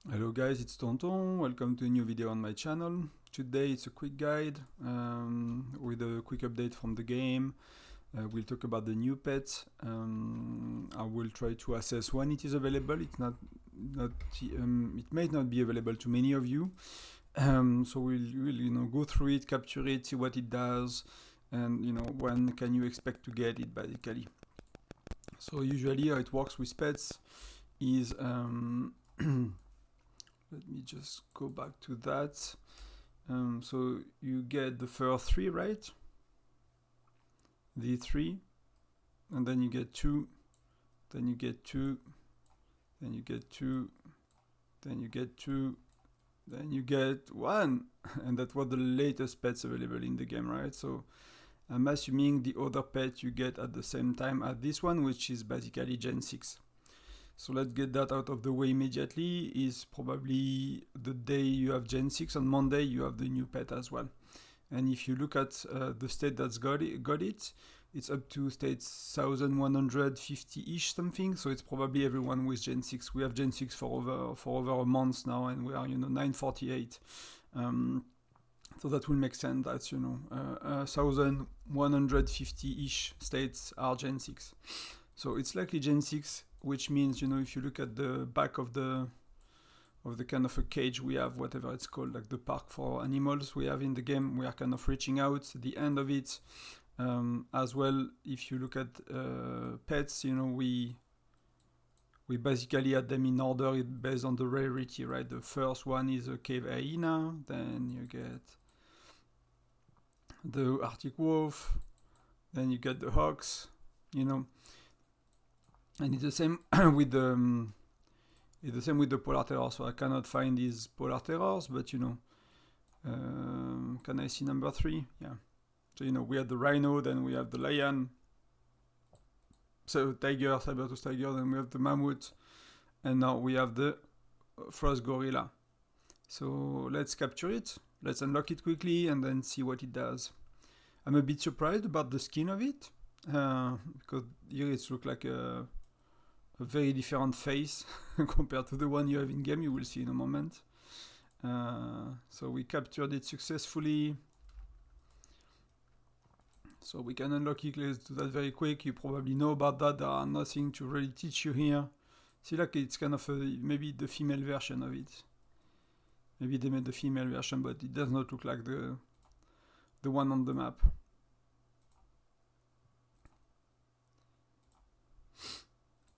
Hello guys, it's Tonton. Welcome to a new video on my channel. Today it's a quick guide with a quick update from the game. We'll talk about the new pet. I will try to assess when it is available. It may not be available to many of you. So we'll go through it, capture it, see what it does, and when can you expect to get it basically. So usually how it works with pets is let me just go back to that. So you get the first three, right? The three, and then you get two, then you get two, then you get two, then you get two, then you get one, and that was the latest pets available in the game, right? So I'm assuming the other pet you get at the same time as this one, which is basically Gen 6. So let's get that out of the way immediately. Is probably the day you have Gen 6. On Monday you have the new pet as well. And if you look at the state that's got it, it's up to state 1150-ish something. So it's probably everyone with Gen 6. We have Gen 6 for over a month now, and we are 948. So that will make sense. That's 1150-ish states are Gen 6. So it's likely Gen 6, which means, if you look at the back of the kind of a cage we have, whatever it's called, like the park for animals we have in the game, we are kind of reaching out the end of it. As well, if you look at pets, we basically add them in order based on the rarity, right? The first one is a cave hyena, then you get the Arctic wolf, then you get the hawks, and it's the same with the polar terror. So I cannot find these polar terrors, but can I see number 3? Yeah. So we have the rhino, then we have the lion. So tiger, saber-tooth tiger, then we have the mammoth, and now we have the frost gorilla. So let's capture it. Let's unlock it quickly and then see what it does. I'm a bit surprised about the skin of it because here it looks like a very different face compared to the one you have in game. You will see in a moment. So we captured it successfully. So we can unlock it. Let's do that very quick. You probably know about that. There are nothing to really teach you here. See, like it's kind of maybe the female version of it. Maybe they made the female version, but it does not look like the one on the map.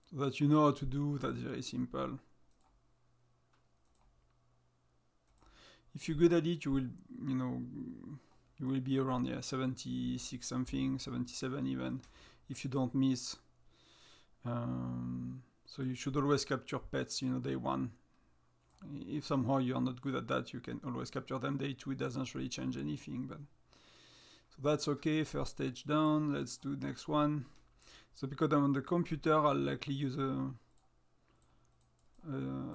So that you know how to do, that's very simple. If you're good at it, you will be around 76 something, 77 even, if you don't miss. So you should always capture pets, day 1. If somehow you are not good at that, you can always capture them day 2. It doesn't really change anything, but so that's okay. First stage down. Let's do the next one. So because I'm on the computer, I'll likely use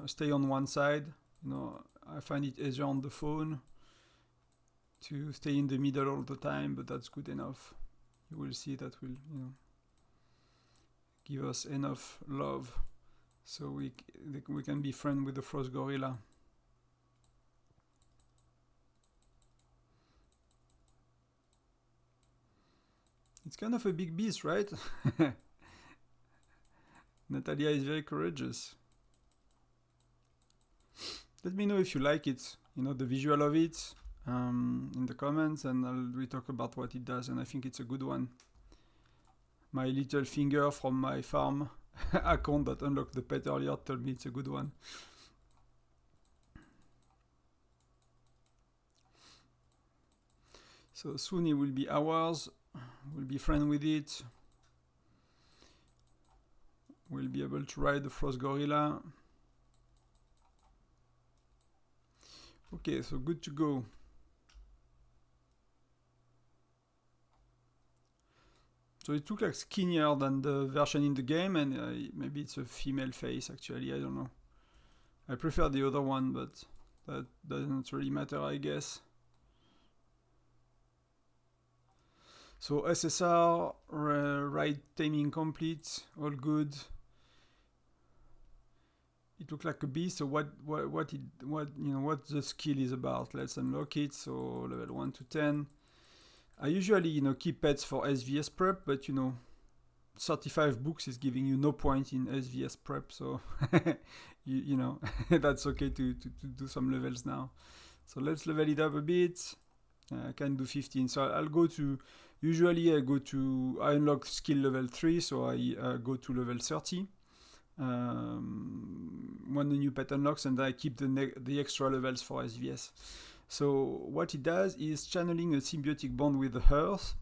stay on one side. I find it easier on the phone to stay in the middle all the time, but that's good enough. You will see that will give us enough love so we can be friends with the frost gorilla. It's kind of a big beast, right? Natalia is very courageous. Let me know if you like it, the visual of it, in the comments, and we talk about what it does, and I think it's a good one. My little finger from my farm account that unlocked the pet earlier told me it's a good one. So soon it will be ours. We'll be friends with it. We'll be able to ride the frost gorilla. Okay, so good to go. So it looks like skinnier than the version in the game, and maybe it's a female face actually, I don't know. I prefer the other one, but that doesn't really matter, I guess. So SSR, ride taming complete, all good. it looks like a beast. So what the skill is about? Let's unlock it. So level 1 to 10. I usually keep pets for SVS prep, but 35 books is giving you no point in SVS prep, so that's okay to do some levels now. So let's level it up a bit. I can do 15. So I'll go to, usually I unlock skill level 3, so I go to level 30 when the new pet unlocks, and I keep the extra levels for SVS. So what it does is channeling a symbiotic bond with the earth.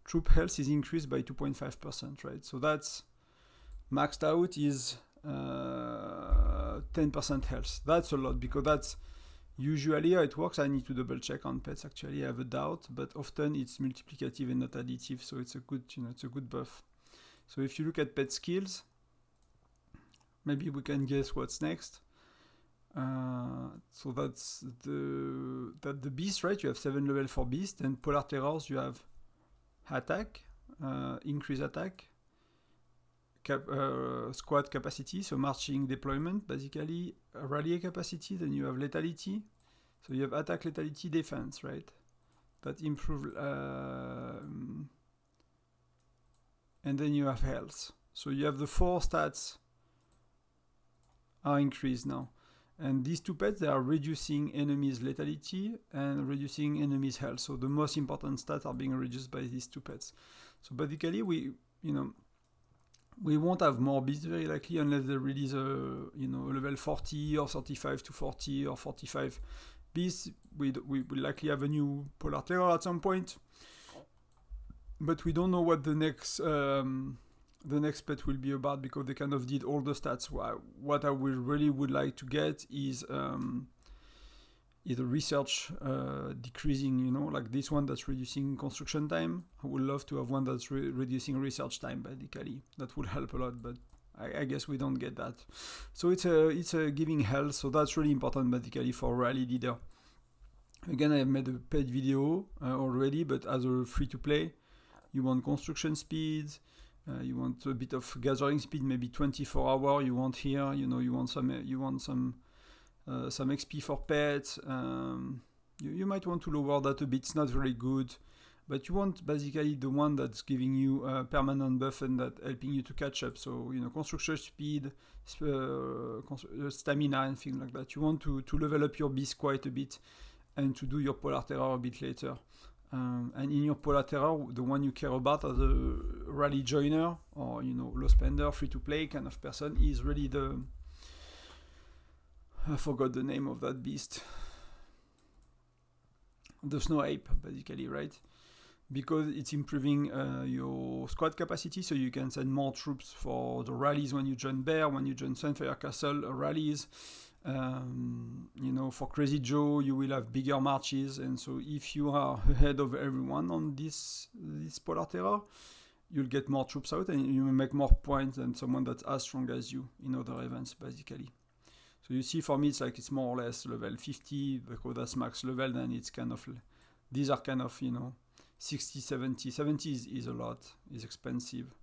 Troop health is increased by 2.5%, right? So that's maxed out is 10% health. That's a lot, because that's usually how it works. I need to double check on pets, actually. I have a doubt, but often it's multiplicative and not additive, so it's a good, it's a good buff. So if you look at pet skills, maybe we can guess what's next. So that's the beast, right? You have 7 level for beast, and polar terrors you have attack, increase attack, squad capacity, so marching deployment, basically rally capacity. Then you have lethality, so you have attack, lethality, defense, right? That improve, and then you have health. So you have the 4 stats are increased now. And these 2 pets, they are reducing enemies' lethality and reducing enemies' health. So the most important stats are being reduced by these 2 pets. So basically, we won't have more beasts very likely unless they release a level 40 or 35 to 40 or 45 beasts. We will likely have a new polar terror at some point, but we don't know what the next pet will be about, because they kind of did all the stats. What I really would like to get is a research decreasing, like this one that's reducing construction time. I would love to have one that's reducing research time, basically. That would help a lot, but I guess we don't get that. So it's a giving health, so that's really important, basically, for rally leader. Again, I have made a paid video already, but as a free-to-play, you want construction speed. You want a bit of gathering speed, maybe 24 hours. You want here, you want some XP for pets. You might want to lower that a bit. It's not very good, but you want basically the one that's giving you a permanent buff and that helping you to catch up. So construction speed, stamina, and things like that. You want to level up your beast quite a bit and to do your polar terror a bit later. And in your polar terror, the one you care about as a rally joiner or low spender, free to play kind of person is really I forgot the name of that beast. The snow ape, basically, right? Because it's improving your squad capacity, so you can send more troops for the rallies when you join Bear, when you join Sunfire Castle rallies. For Crazy Joe, you will have bigger marches, and so if you are ahead of everyone on this polar terror, you'll get more troops out, and you will make more points than someone that's as strong as you in other events, basically. So you see, for me, it's more or less level 50, because that's max level. Then it's kind of, these are kind of 60, 70. 70 is a lot, is expensive.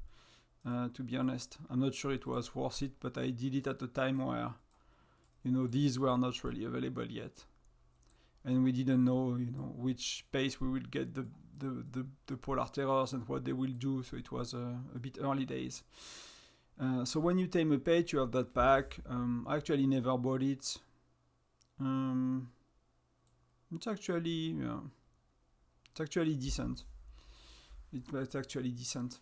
To be honest, I'm not sure it was worth it, but I did it at a time where these were not really available yet, and we didn't know, which pace we would get the polar terrors and what they will do. So it was a bit early days. So when you tame a pet, you have that pack. I actually never bought it. It's actually decent. It's actually decent.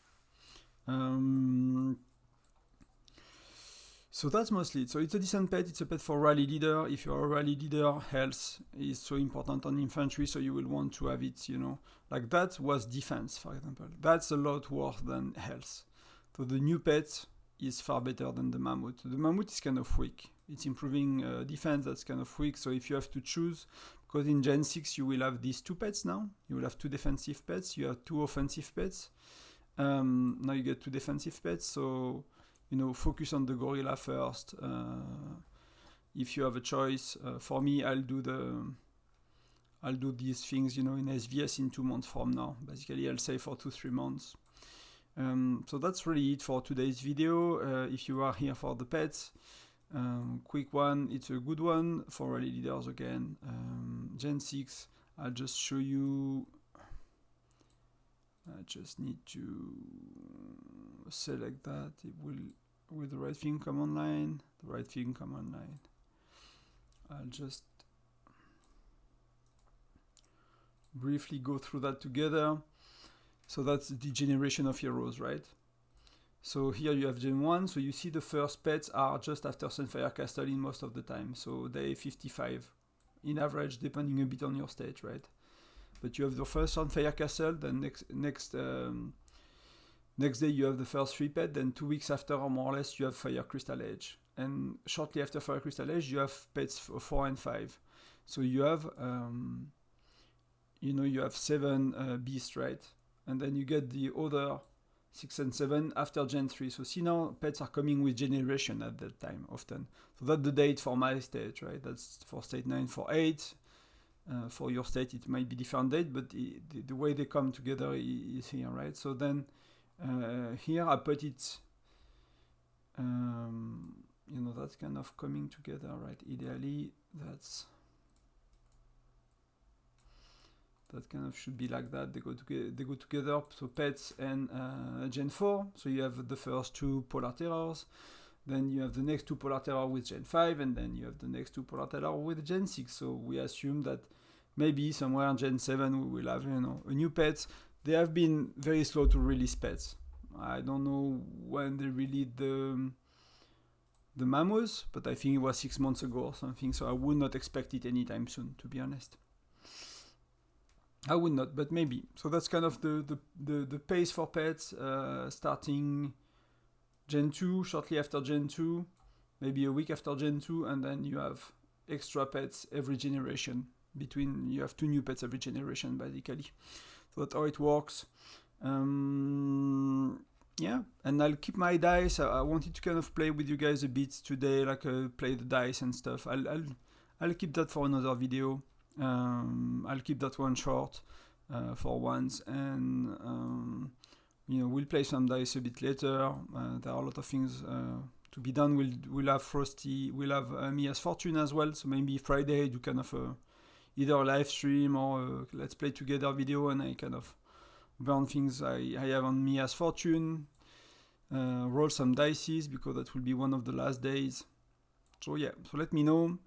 So that's mostly it. So it's a decent pet. It's a pet for rally leader. If you're a rally leader, health is so important on infantry, so you will want to have it, Like that was defense, for example. That's a lot worse than health. So the new pet is far better than the mammoth. The mammoth is kind of weak. It's improving defense, that's kind of weak. So if you have to choose, because in Gen 6 you will have these 2 pets now. You will have 2 defensive pets. You have 2 offensive pets. Now you get 2 defensive pets. So focus on the gorilla first. If you have a choice, for me, I'll do these things, in SVS in 2 months from now. Basically, I'll save for 2-3 months. So that's really it for today's video. If you are here for the pets, quick one, it's a good one for rally leaders again. Gen 6, I'll just show you. I just need to select that. Will the right thing come online? The right thing come online. I'll just briefly go through that together. So that's the generation of heroes, right? So here you have Gen 1, so you see the first pets are just after Sunfire Castle in most of the time, so day 55 in average, depending a bit on your stage, right? But you have the first Sunfire Castle, then next day you have the first 3 pets, then 2 weeks after, or more or less, you have Fire Crystal Age, and shortly after Fire Crystal Age you have pets 4 and 5. So you have you have 7 beasts, right? And then you get the other 6 and 7 after Gen 3. So see, now pets are coming with generation at that time often. So that's the date for my stage, right? That's for state 9. For 8, for your state it might be different date, but the way they come together is here, right? So then here I put it, that's kind of coming together, right? Ideally, that kind of should be like that. They go together. So pets and Gen 4. So you have the first 2 Polar Terrors, then you have the next 2 Polar Terror with Gen 5, and then you have the next 2 Polar Terror with Gen 6. So we assume that maybe somewhere in Gen 7 we will have a new pets. They have been very slow to release pets. I don't know when they released the Mammoths, but I think it was 6 months ago or something. So I would not expect it anytime soon, to be honest. I would not, but maybe. So that's kind of the pace for pets, starting Gen 2, shortly after Gen 2, maybe a week after Gen 2, and then you have extra pets every generation. You have 2 new pets every generation, basically. So that's how it works. Yeah, and I'll keep my dice. I wanted to kind of play with you guys a bit today, like play the dice and stuff. I'll keep that for another video. I'll keep that one short for once, and we'll play some dice a bit later. There are a lot of things to be done. We'll have Frosty, we'll have Mia's Fortune as well, so maybe Friday do kind of either a live stream or a let's play together video, and I kind of burn things I have on Mia's Fortune, roll some dices, because that will be one of the last days. So yeah, so let me know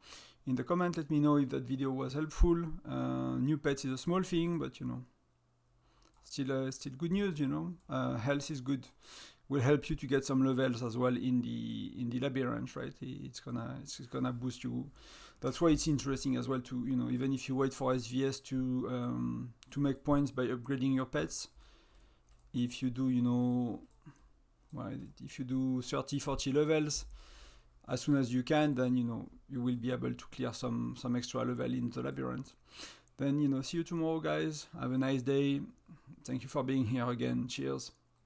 in the comment, let me know if that video was helpful. New pets is a small thing, but still good news. Health is good. Will help you to get some levels as well in the labyrinth, right? It's gonna boost you. That's why it's interesting as well to even if you wait for SVS to make points by upgrading your pets. If you do if you do 30-40 levels as soon as you can, then you will be able to clear some extra level in the labyrinth. Then see you tomorrow, guys. Have a nice day. Thank you for being here again. Cheers.